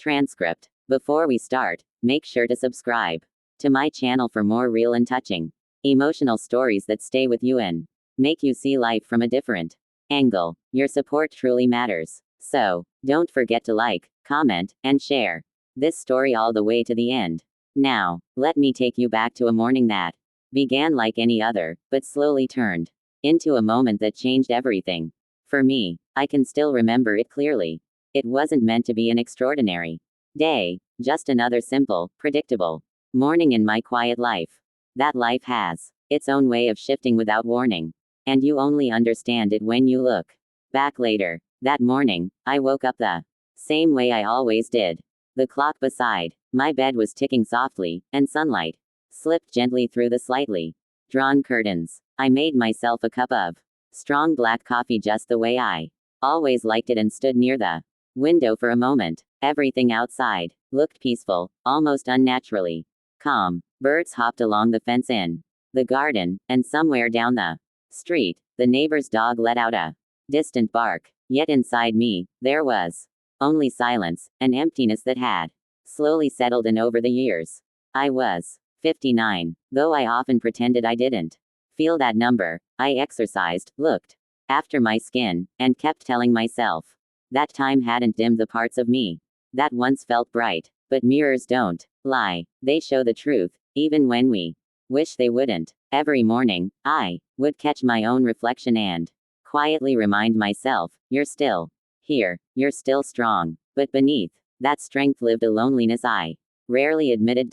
Transcript. Before we start, make sure to subscribe to my channel for more real and touching emotional stories that stay with you and make you see life from a different angle. Your support truly matters. So, don't forget to like, comment, and share this story all the way to the end. Now, let me take you back to a morning that began like any other, but slowly turned into a moment that changed everything. For me, I can still remember it clearly. It wasn't meant to be an extraordinary day, just another simple, predictable morning in my quiet life. That life has its own way of shifting without warning, and you only understand it when you look back later. That morning, I woke up the same way I always did. The clock beside my bed was ticking softly, and sunlight slipped gently through the slightly drawn curtains. I made myself a cup of strong black coffee just the way I always liked it and stood near the window for a moment. Everything outside looked peaceful, almost unnaturally calm. Birds hopped along the fence in the garden, and somewhere down the street, the neighbor's dog let out a distant bark. Yet inside me, there was only silence, an emptiness that had slowly settled in over the years. I was 59, though I often pretended I didn't feel that number. I exercised, looked after my skin, and kept telling myself that time hadn't dimmed the parts of me that once felt bright. But mirrors don't lie, they show the truth, even when we wish they wouldn't. Every morning, I would catch my own reflection and quietly remind myself, you're still here, you're still strong. But beneath that strength lived a loneliness I rarely admitted.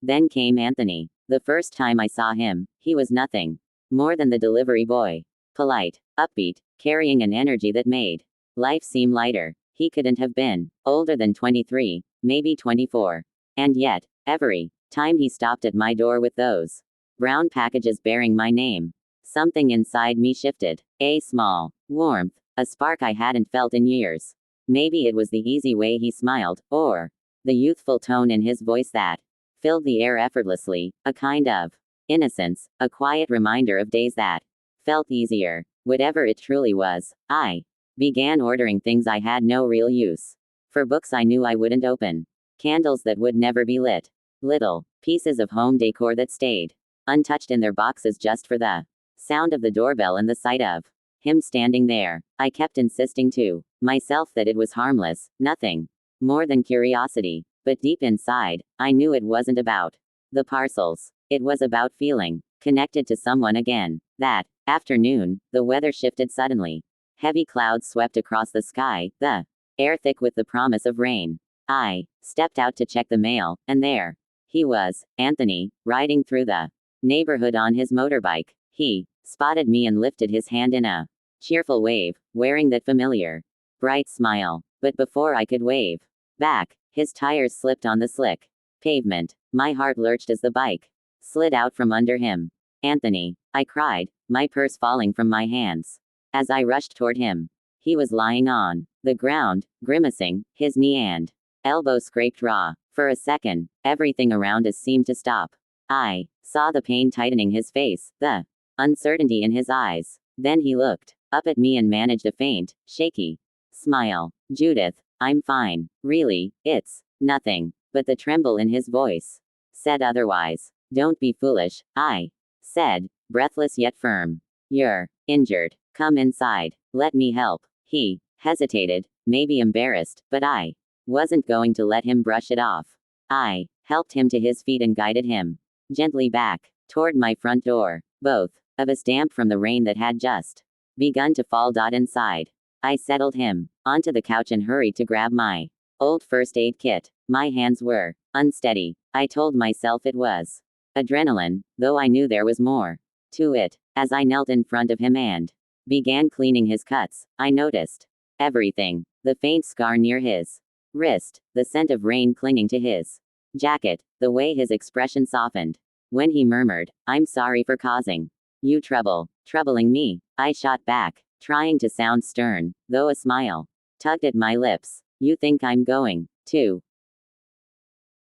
Then came Anthony. The first time I saw him, he was nothing more than the delivery boy. Polite, upbeat, carrying an energy that made life seem lighter. He couldn't have been older than 23, maybe 24. And yet, every time he stopped at my door with those brown packages bearing my name, something inside me shifted. A small warmth, a spark I hadn't felt in years. Maybe it was the easy way he smiled, or the youthful tone in his voice that filled the air effortlessly, a kind of innocence, a quiet reminder of days that felt easier. Whatever it truly was, I began ordering things I had no real use for, books I knew I wouldn't open, candles that would never be lit, little pieces of home decor that stayed untouched in their boxes just for the sound of the doorbell and the sight of him standing there. I kept insisting to myself that it was harmless, nothing more than curiosity. But deep inside, I knew it wasn't about the parcels. It was about feeling connected to someone again. That afternoon, the weather shifted suddenly. Heavy clouds swept across the sky, the air thick with the promise of rain. I stepped out to check the mail, and there he was, Anthony, riding through the neighborhood on his motorbike. He spotted me and lifted his hand in a cheerful wave, wearing that familiar, bright smile. But before I could wave back, his tires slipped on the slick pavement. My heart lurched as the bike slid out from under him. Anthony, I cried, my purse falling from my hands. As I rushed toward him, he was lying on the ground, grimacing, his knee and elbow scraped raw. For a second, everything around us seemed to stop. I saw the pain tightening his face, the uncertainty in his eyes. Then he looked up at me and managed a faint, shaky smile. Judith, I'm fine. Really, it's nothing. But the tremble in his voice said otherwise. Don't be foolish, I said, breathless yet firm. You're injured. Come inside. Let me help. He hesitated, maybe embarrassed, but I wasn't going to let him brush it off. I helped him to his feet and guided him gently back toward my front door, both of us damp from the rain that had just begun to fall. Inside, I settled him onto the couch and hurried to grab my old first aid kit. My hands were unsteady. I told myself it was adrenaline, though I knew there was more to it. As I knelt in front of him and began cleaning his cuts, I noticed everything. The faint scar near his wrist, the scent of rain clinging to his jacket, the way his expression softened when he murmured, I'm sorry for causing you trouble. Troubling me, I shot back, trying to sound stern, though a smile tugged at my lips. You think I'm going to